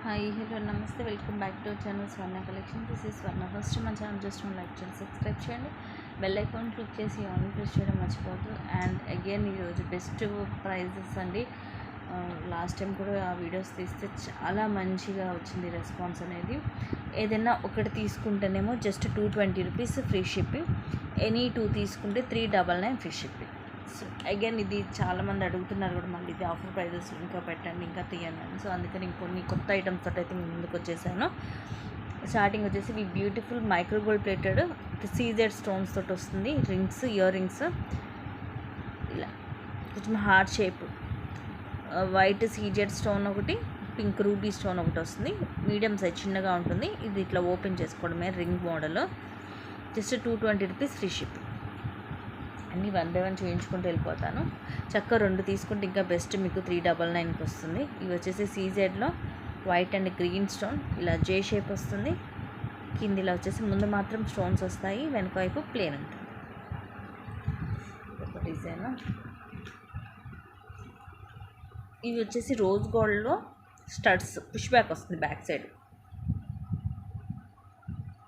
Hi, hello, namaste. Welcome back to our channel Swarna Collection. This is Swarna. First మన channel just like చేయండి, subscribe చేయండి, bell icon click చేసి on press చేయడం మర్చిపోవద్దు. And again ఈరోజు best prices అండి. Last time కూడా ఆ వీడియోస్ తీస్తే చాలా మంచిగా వచ్చింది రెస్పాన్స్ అనేది. ఏదైనా ఒకటి తీసుకుంటేనేమో just 220 rupees free shipping, any 2 తీసుకుంటే 399 ఫ్రీ షిప్పింగ్. సో అగైన్ ఇది చాలామంది అడుగుతున్నారు కూడా, మళ్ళీ ఇది ఆఫర్ ప్రైజెస్ ఇంకా పెట్టండి, ఇంకా తీయండి అని. సో అందుకని ఇంకొన్ని కొత్త ఐటమ్స్ తోటి అయితే నేను ముందుకు వచ్చేసాను. స్టార్టింగ్ వచ్చేసి ఈ beautiful micro gold plated CZ stones తోటి వస్తుంది. రింగ్స్, ఇయర్ రింగ్స్ ఇలా కొంచెం heart shape, white CZ stone ఒకటి, పింక్ రూబీ స్టోన్ ఒకటి వస్తుంది. మీడియం సైజ్ చిన్నగా ఉంటుంది. ఇది ఇట్లా ఓపెన్ చేసుకోవడమే, ring model. Just 220 rupees free shipping. అన్నీ 1 by 1 చూయించుకుంటూ వెళ్ళిపోతాను. చక్క 2 తీసుకుంటే ఇంకా బెస్ట్, మీకు 399కి వస్తుంది. ఇవి వచ్చేసి సీజెడ్లో వైట్ అండ్ గ్రీన్ స్టోన్, ఇలా జే షేప్ వస్తుంది. కింద ఇలా వచ్చేసి ముందు మాత్రం స్టోన్స్ వస్తాయి, వెనక వైపు ప్లేన్ ఉంటుంది. ఒక డిజైన్. ఇవి వచ్చేసి రోజ్ గోల్డ్లో స్టడ్స్, పుష్ బ్యాక్ వస్తుంది బ్యాక్ సైడ్.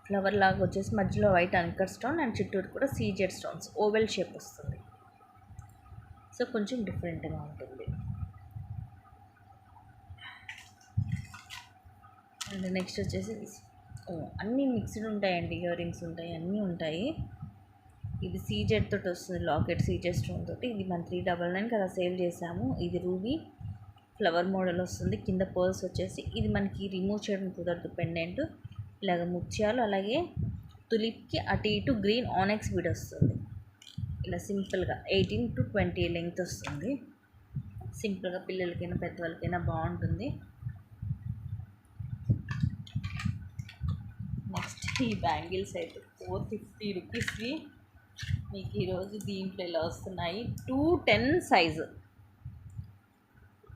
ఫ్లవర్ లాగా వచ్చేసి మధ్యలో వైట్ అంకర్ స్టోన్ అండ్ చుట్టూరు కూడా సీజెడ్ స్టోన్స్, ఓవెల్ షేప్ వస్తుంది. సో కొంచెం డిఫరెంట్గా ఉంటుంది. అండ్ నెక్స్ట్ వచ్చేసి అన్నీ మిక్స్డ్ ఉంటాయండి, ఇయర్ రింగ్స్ ఉంటాయి, అన్నీ ఉంటాయి. ఇది సీజెడ్ తోటి వస్తుంది, లాకెట్ సీజెడ్ స్టోన్ తోటి. ఇది మన 399 అలా సేల్ చేసాము. ఇది రూబీ ఫ్లవర్ మోడల్ వస్తుంది. కింద పర్ల్స్ వచ్చేసి ఇది మనకి రిమూవ్ చేయడం కుదరదు, పెండెంట్ ఇలాగ ముత్యాలు, అలాగే తులిప్కి అటు ఇటు గ్రీన్ ఆనెక్స్ బీడ్ వస్తుంది. ఇలా సింపుల్గా 18 to 20 లెంగ్త్ వస్తుంది. సింపుల్గా పిల్లలకైనా పెద్దవాళ్ళకైనా బాగుంటుంది. నెక్స్ట్ ఈ బ్యాంగిల్స్ అయితే 450 రూపీస్వి మీకు ఈరోజు దీంట్లో ఇలా వస్తున్నాయి. 210 సైజు,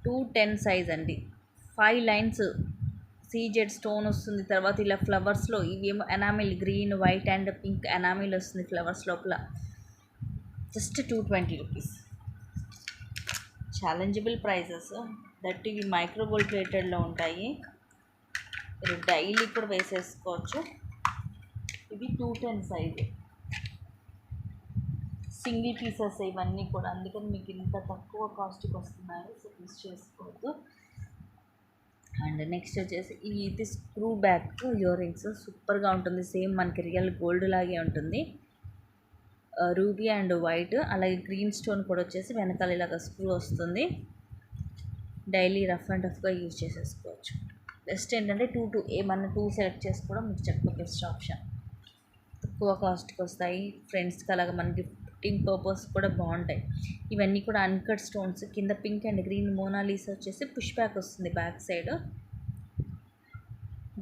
210 సైజ్ అండి. 5 లైన్స్ సీజెడ్ స్టోన్ వస్తుంది. తర్వాత ఇలా ఫ్లవర్స్లో ఇవేమో enamel, green, white and pink enamel వస్తుంది ఫ్లవర్స్ లోపల. Just 220 rupees. Challengeable prizes. That ఇవి మైక్రో గోల్డ్ ప్లేటెడ్లో ఉంటాయి. మీరు డైలీ కూడా వేసేసుకోవచ్చు. ఇది 210 సైజు, సింగిల్ పీసెస్ ఇవన్నీ కూడా, అందుకని మీకు ఇంత తక్కువ కాస్ట్కి వస్తున్నాయి. సో మిస్ చేసుకోవద్దు. అండ్ నెక్స్ట్ వచ్చేసి ఇది స్క్రూ బ్యాక్ ఇయర్ రింగ్స్, సూపర్గా ఉంటుంది. సేమ్ మనకి రియల్ గోల్డ్ లాగే ఉంటుంది. రూబీ అండ్ వైట్, అలాగే గ్రీన్ స్టోన్ కూడా వచ్చేసి వెనకాల ఇలాగ స్క్రూ వస్తుంది. డైలీ రఫ్ అండ్ టఫ్గా యూజ్ చేసేసుకోవచ్చు. బెస్ట్ ఏంటంటే 2 ఏమన్నా 2 సెలెక్ట్ చేసుకోవడం మీకు చక్కగా బెస్ట్ ఆప్షన్. తక్కువ కాస్ట్కి వస్తాయి. ఫ్రెండ్స్కి అలాగే మన గిఫ్టింగ్ పర్పస్ కూడా బాగుంటాయి. ఇవన్నీ కూడా అన్కట్ స్టోన్స్. కింద పింక్ అండ్ గ్రీన్ మోనాలీసా వచ్చేసి పుష్ బ్యాక్ వస్తుంది బ్యాక్ సైడ్.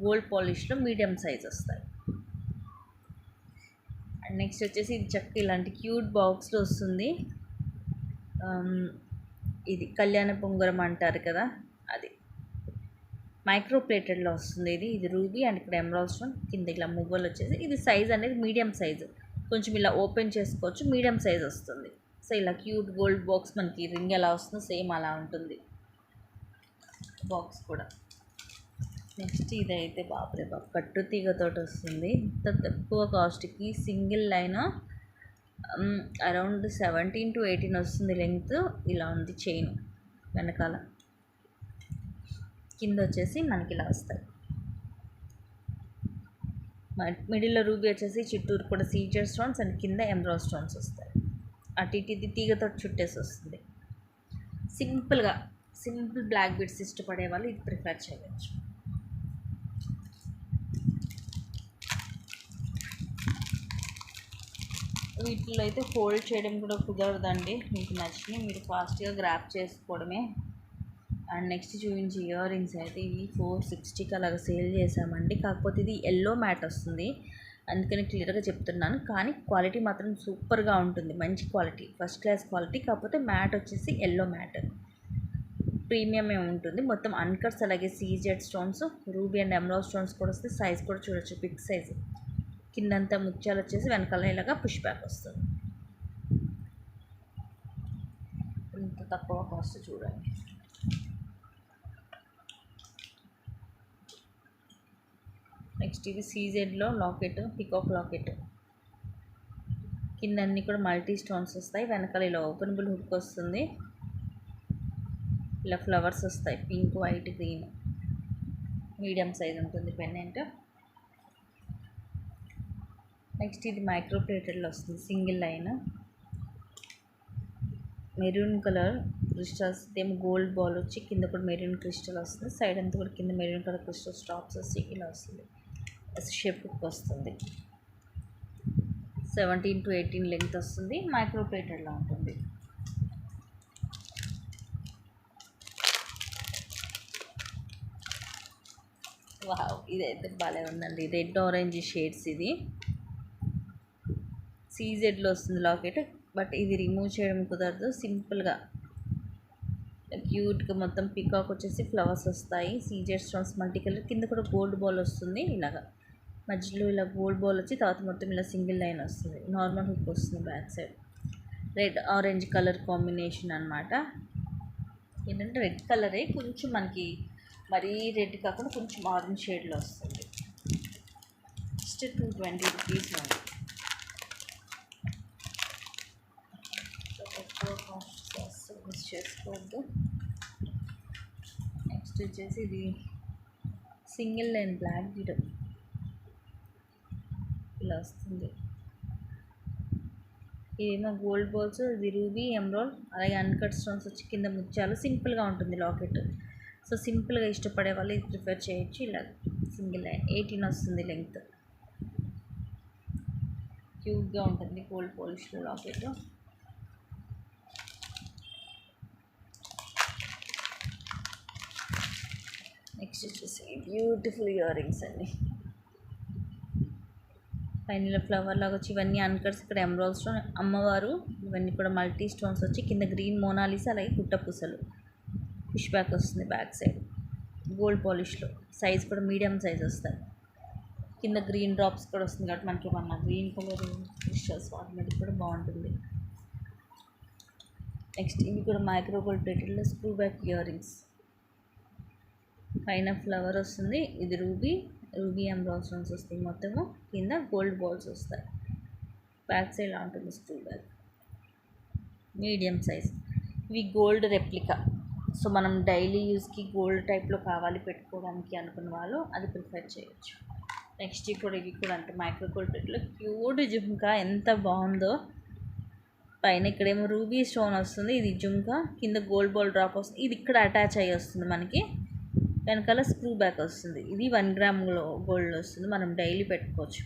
గోల్డ్ పాలిష్లో మీడియం సైజ్ వస్తాయి. అండ్ నెక్స్ట్ వచ్చేసి ఇది చక్క ఇలాంటి క్యూట్ బాక్స్లో వస్తుంది. ఇది కళ్యాణ పొంగరం అంటారు కదా, అది మైక్రో ప్లేటెడ్లో వస్తుంది. ఇది రూబీ అండ్ ఇక్కడ ఎమరాల్డ్ స్టోన్, కింద ఇలా మువ్వలు వచ్చేసి. ఇది సైజ్ అనేది మీడియం సైజు, కొంచెం ఇలా ఓపెన్ చేసుకోవచ్చు, మీడియం సైజ్ వస్తుంది. సో ఇలా క్యూట్ గోల్డ్ బాక్స్, మనకి రింగ్ ఎలా వస్తుందో సేమ్ అలా ఉంటుంది బాక్స్ కూడా. నెక్స్ట్ ఇదైతే బాబరే బాబు, కట్టు తీగతోటి వస్తుంది. ఇంత తక్కువ కాస్ట్కి సింగిల్ లైన్ అరౌండ్ 17 to 18 వస్తుంది లెంగ్త్. ఇలా ఉంది చైన్ వెనకాల. కింద వచ్చేసి మనకి ఇలా వస్తాయి. మిడిల్లో రూబీ వచ్చేసి చుట్టూరు కూడా సీజర్ స్టోన్స్ అండ్ కింద ఎమరాల్డ్ స్టోన్స్ వస్తాయి. అటు ఇటు ఇది తీగతో చుట్టేసి వస్తుంది. సింపుల్ బ్లాక్ బీడ్స్ ఇష్టపడే వాళ్ళు ఇది ప్రిఫర్ చేయవచ్చు. వీటిలో అయితే హోల్డ్ చేయడం కూడా కుదరదండి. మీకు నచ్చినవి మీరు ఫాస్ట్గా గ్రాప్ చేసుకోవడమే. అండ్ నెక్స్ట్ చూపించి ఇయర్ రింగ్స్ అయితే ఇవి 460కి అలాగ సేల్ చేసామండి. కాకపోతే ఇది ఎల్లో మ్యాట్ వస్తుంది, అందుకని క్లియర్గా చెప్తున్నాను. కానీ క్వాలిటీ మాత్రం సూపర్గా ఉంటుంది, మంచి క్వాలిటీ, ఫస్ట్ క్లాస్ క్వాలిటీ. కాకపోతే మ్యాట్ వచ్చేసి ఎల్లో మ్యాట్, ప్రీమియమే ఉంటుంది. మొత్తం అన్కట్స్, అలాగే CZ stones, ruby and emerald stones కూడా వస్తాయి. సైజ్ కూడా చూడొచ్చు, బిగ్ సైజ్. కిందంతా ముత్యాలు వచ్చేసి వెనకాల ఇలాగా పుష్ బ్యాక్ వస్తుంది. ఇంత తక్కువ కాస్ట్ చూడండి. నెక్స్ట్ ఇది సీజెడ్లో లాకెట్, పికాక్ లాకెట్. కింద అన్నీ కూడా మల్టీ స్టోన్స్ వస్తాయి. వెనకాల ఇలా ఓపెనబుల్ హుక్ వస్తుంది. ఇలా ఫ్లవర్స్ వస్తాయి, pink, white, green. Medium size ఉంటుంది పెండెంట్. నెక్స్ట్ ఇది మైక్రో ప్లేటెడ్లో వస్తుంది, single line, maroon colour crystals. ఇదేమో గోల్డ్ బాల్ వచ్చి కింద కూడా మెరూన్ క్రిస్టల్ వస్తుంది. సైడ్ అంతా కూడా కింద మెరూన్ కలర్ క్రిస్టల్ స్టాప్స్ వచ్చి ఇలా వస్తుంది. షేప్ హుక్ వస్తుంది. 17 to 18 లెంగ్త్ వస్తుంది. మైక్రో ప్లేటెడ్లో ఉంటుంది. వావ్, ఇదైతే భలే ఉందండి. Red orange shades. ఇది సీజెడ్లో వస్తుంది లాకెట్. బట్ ఇది రిమూవ్ చేయడం కుదరదు. సింపుల్గా క్యూట్గా మొత్తం పికాక్ వచ్చేసి ఫ్లవర్స్ వస్తాయి. CZ stones multi colour. కింద కూడా గోల్డ్ బాల్ వస్తుంది. ఇలాగా మధ్యలో ఇలా గోల్డ్ బాల్ వచ్చి తర్వాత మొత్తం ఇలా సింగిల్ లైన్ వస్తుంది. నార్మల్ హుక్ వస్తుంది back side. Red orange colour combination అనమాట. ఏంటంటే రెడ్ కలరే కొంచెం మనకి మరీ రెడ్ కాకుండా కొంచెం ఆరెంజ్ షేడ్లో వస్తుంది. జస్ట్ 220 రూపీస్ ఉంది. మిస్ చేసుకోవద్దు. నెక్స్ట్ వచ్చేసి ఇది సింగిల్ లైన్ బ్లాక్ బీడ్ ఇలా వస్తుంది. ఇదేమో గోల్డ్ బాల్స్, ఇది రూబీ, ఎమరాల్డ్, అలాగే అన్కట్ స్టోన్స్ వచ్చి కింద ముత్యాలు. సింపుల్గా ఉంటుంది లాకెట్. సో సింపుల్గా ఇష్టపడే వాళ్ళు ఇది ప్రిఫర్ చేయొచ్చు. ఇలా సింగిల్ లైన్ 18 వస్తుంది లెంగ్త్. క్యూట్గా ఉంటుంది గోల్డ్ పాలిష్లో లాకెట్. నెక్స్ట్ వచ్చేసి బ్యూటిఫుల్ ఇయర్ రింగ్స్ అండి. పైన ఫ్లవర్ లాగా వచ్చి ఇవన్నీ అన్కట్స్. ఇక్కడ ఎమరాల్డ్ స్టోన్, అమ్మవారు, ఇవన్నీ కూడా మల్టీ స్టోన్స్ వచ్చి కింద గ్రీన్ మోనాలిసా, అలాగే పుట్టపూసలు. ఫిష్ బ్యాక్ వస్తుంది బ్యాక్ సైడ్ గోల్డ్ పాలిష్లో. సైజ్ కూడా మీడియం సైజ్ వస్తాయి. కింద గ్రీన్ డ్రాప్స్ కూడా వస్తుంది కాబట్టి మనకి మన గ్రీన్ కలర్ క్రిస్టల్స్ వాటికి కూడా బాగుంటుంది. నెక్స్ట్ ఇవి కూడా మైక్రో గోల్డ్ ప్లేటెడ్లో స్క్రూ బ్యాక్ ఇయర్ రింగ్స్. పైన ఫ్లవర్ వస్తుంది. ఇది రూబీ ఎమరాల్డ్ స్టోన్స్ వస్తాయి. మొత్తము కింద గోల్డ్ బాల్స్ వస్తాయి. బ్యాక్ సైడ్ ఉంటుంది స్క్రూ బ్యాక్. Medium size. ఇవి గోల్డ్ రెప్లికా. సో మనం డైలీ యూస్కి గోల్డ్ టైప్లో కావాలి పెట్టుకోవడానికి అనుకున్న వాళ్ళు అది ప్రిఫర్ చేయొచ్చు. నెక్స్ట్ ఇప్పుడు ఇవి కూడా అంటే మైక్రో గోల్డ్ ప్లేట్లో క్యూట్ జుమ్కా ఎంత బాగుందో. పైన ఇక్కడేమో రూబీ స్టోన్ వస్తుంది. ఇది జుమ్కా. కింద గోల్డ్ బాల్ డ్రాప్ వస్తుంది. ఇది ఇక్కడ అటాచ్ అయ్యి వస్తుంది మనకి. వెనకాల స్క్రూ బ్యాక్ వస్తుంది. ఇది 1 గ్రామ్లో గోల్డ్ వస్తుంది. మనం డైలీ పెట్టుకోవచ్చు.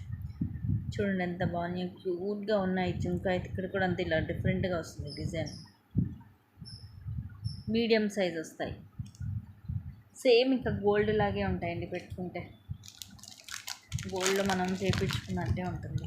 చూడండి ఎంత బాగున్నాయి, క్యూట్గా ఉన్నాయి. జుమ్కా అయితే ఇక్కడ కూడా అంత ఇలా డిఫరెంట్గా వస్తుంది డిజైన్. మీడియం సైజ్ వస్తాయి. సేమ్ ఇంకా గోల్డ్ లాగే ఉంటాయండి పెట్టుకుంటే. గోల్డ్లో మనం చేయించుకున్నట్టే ఉంటుంది.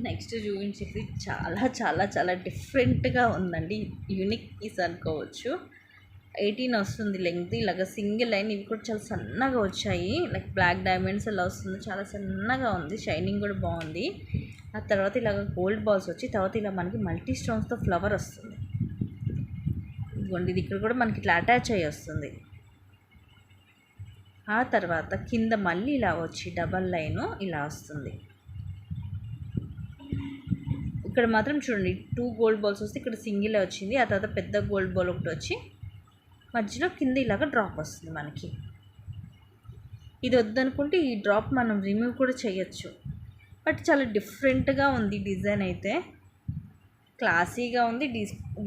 నెక్స్ట్ చూపించేది చాలా చాలా చాలా డిఫరెంట్గా ఉందండి. యూనిక్ పీస్ అనుకోవచ్చు. 18 వస్తుంది లెంగ్త్. ఇలాగ సింగిల్ లైన్. ఇవి కూడా చాలా సన్నగా వచ్చాయి. లైక్ బ్లాక్ డైమండ్స్ అలా వస్తుంది. చాలా సన్నగా ఉంది. షైనింగ్ కూడా బాగుంది. ఆ తర్వాత ఇలాగ గోల్డ్ బాల్స్ వచ్చి తర్వాత ఇలా మనకి మల్టీ స్టోన్స్తో ఫ్లవర్ వస్తుంది. ఇదిగోండి, ఇది ఇక్కడ కూడా మనకి ఇట్లా అటాచ్ అయ్యి వస్తుంది. ఆ తర్వాత కింద మళ్ళీ ఇలా వచ్చి డబల్ లైను ఇలా వస్తుంది. ఇక్కడ మాత్రం చూడండి 2 గోల్డ్ బాల్స్ వస్తే ఇక్కడ సింగిల్ వచ్చింది. ఆ తర్వాత పెద్ద గోల్డ్ బాల్ ఒకటి వచ్చి మధ్యలో కింద ఇలాగ డ్రాప్ వస్తుంది మనకి. ఇది వద్దనుకుంటే ఈ డ్రాప్ మనం రిమూవ్ కూడా చేయొచ్చు. బట్ చాలా డిఫరెంట్గా ఉంది డిజైన్ అయితే. క్లాసీగా ఉంది,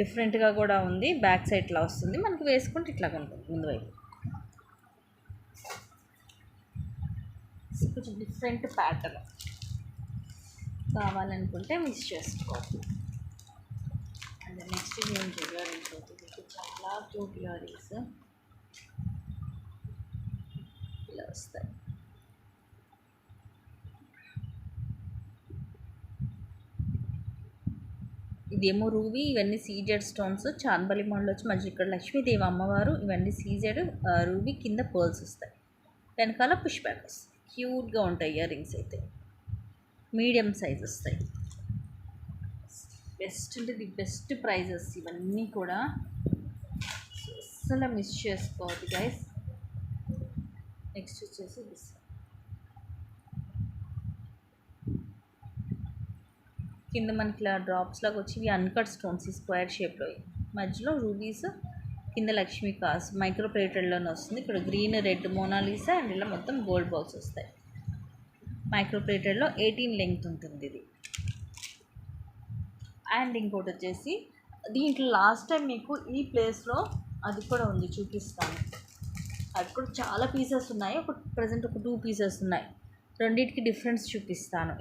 డిఫరెంట్గా కూడా ఉంది. బ్యాక్ సైడ్ ఇట్లా వస్తుంది మనకి. వేసుకుంటే ఇట్లా ఉంటుంది ముందు వైపు. కొంచెం డిఫరెంట్ ప్యాటర్న్ కావాలనుకుంటే మిస్ చేసుకోవద్దు. అండ్ నెక్స్ట్ నేను ఇయర్ రింగ్స్ అవుతుంది, చాలా క్యూట్ ఇయర్ రింగ్స్ ఇలా వస్తాయి. ఇదేమో రూబీ, ఇవన్నీ సీజెడ్ స్టోన్స్. చాందబలి మోడల్ వచ్చి మధ్య ఇక్కడ లక్ష్మీదేవి అమ్మవారు, ఇవన్నీ సీజెడ్ రూబీ, కింద పర్ల్స్ వస్తాయి, వెనకాల పుష్ బ్యాక్ వస్తాయి. క్యూట్గా ఉంటాయి ఇయర్ రింగ్స్ అయితే, మీడియం సైజ్ వస్తాయి. బెస్ట్ అంటే ది బెస్ట్ ప్రైజెస్ ఇవన్నీ కూడా, అస్సలు మిస్ చేసుకోవద్దు గైస్. నెక్స్ట్ వచ్చేసి దిస్ కింద మనకి ఇలా డ్రాప్స్ లాగా వచ్చి ఇవి అన్కట్ స్టోన్స్, ఈ స్క్వేర్ షేప్లో, మధ్యలో రూబీస్, కింద లక్ష్మీ కాస్ మైక్రో ప్లేటెడ్లోనే వస్తుంది. ఇక్కడ గ్రీన్, రెడ్ మోనాలిసా అండ్ ఇలా మొత్తం గోల్డ్ బాల్స్ వస్తాయి. మైక్రో ప్లేటెడ్లో 18 లెంగ్త్ ఉంటుంది ఇది. అండ్ ఇంకోటి వచ్చేసి దీంట్లో లాస్ట్ టైం మీకు ఈ ప్లేస్లో అది కూడా ఉంది, చూపిస్తాను. అది కూడా చాలా పీసెస్ ఉన్నాయి, ప్రజెంట్ ఒక 2 పీసెస్ ఉన్నాయి. రెండింటికి డిఫరెన్స్ చూపిస్తాను.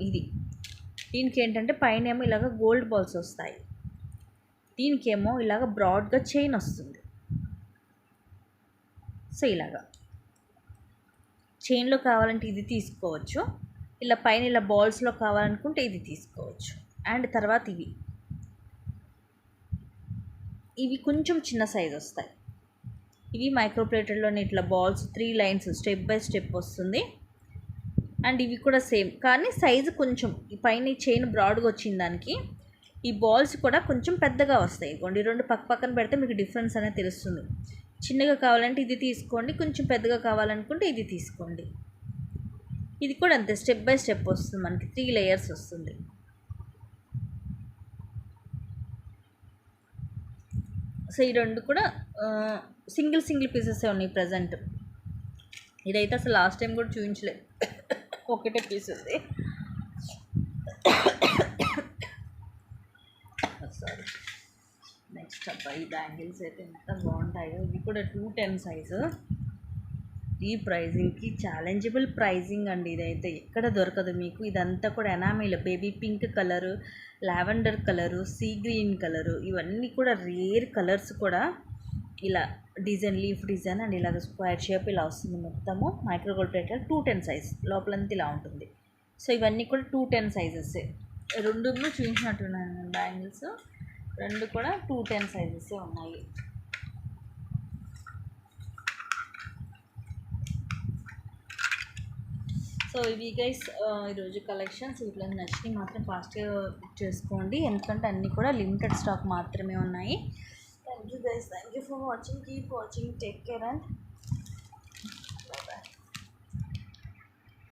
దీనికి ఏంటంటే పైన ఏమో ఇలాగ గోల్డ్ బాల్స్ వస్తాయి, దీనికేమో ఇలాగ బ్రాడ్గా చైన్ వస్తుంది. సో ఇలాగా చైన్లో కావాలంటే ఇది తీసుకోవచ్చు, ఇలా పైన ఇలా బాల్స్లో కావాలనుకుంటే ఇది తీసుకోవచ్చు. అండ్ తర్వాత ఇవి కొంచెం చిన్న సైజ్ వస్తాయి. ఇవి మైక్రో ప్లేటెడ్లోనే ఇట్లా balls 3 lines step by step వస్తుంది. అండ్ ఇవి కూడా సేమ్, కానీ సైజు కొంచెం పైన చైన్ బ్రాడ్గా వచ్చిన దానికి ఈ బాల్స్ కూడా కొంచెం పెద్దగా వస్తాయి. ఇదిగోండి, 2 పక్కన పెడితే మీకు డిఫరెన్స్ అనేది తెలుస్తుంది. చిన్నగా కావాలంటే ఇది తీసుకోండి, కొంచెం పెద్దగా కావాలనుకుంటే ఇది తీసుకోండి. ఇది కూడా అంతే, స్టెప్ బై స్టెప్ వస్తుంది, మనకి 3 లేయర్స్ వస్తుంది. సో ఈ 2 కూడా సింగిల్ పీసెస్ ఉన్నాయి ప్రజెంట్. ఇదైతే అసలు లాస్ట్ టైం కూడా చూపించలేదు, ఒకటే పీస్ ఉంది. సారీ. నెక్స్ట్ అబ్బాయి బ్యాంగిల్స్ అయితే ఎంత బాగుంటాయో, ఇవి కూడా 210 సైజు. ఈ ప్రైజింగ్కి ఛాలెంజబుల్ ప్రైజింగ్ అండి, ఇదైతే ఎక్కడ దొరకదు మీకు. ఇదంతా కూడా enamel, baby pink colour, lavender colour, sea green colour, ఇవన్నీ కూడా రేర్ కలర్స్ కూడా. ఇలా డిజైన్, లీఫ్ డిజైన్ అండ్ ఇలాగ స్క్వేర్ షేప్ ఇలా వస్తుంది మొత్తము. మైక్రో గోల్డ్ ప్లేటెడ్ 210 సైజ్, లోపలంతా ఇలా ఉంటుంది. సో ఇవన్నీ కూడా 210 సైజెస్. 2 చూపించినట్టున్నాను బ్యాంగిల్స్, 2 కూడా 210 సైజెస్ ఉన్నాయి. సో ఇవి గైస్ ఈరోజు కలెక్షన్స్. వీటిలో నచ్చినవి మాత్రం ఫాస్ట్గా బుక్ చేసుకోండి, ఎందుకంటే అన్నీ కూడా లిమిటెడ్ స్టాక్ మాత్రమే ఉన్నాయి. Thank you guys, thank you for watching, keep watching, take care and bye bye.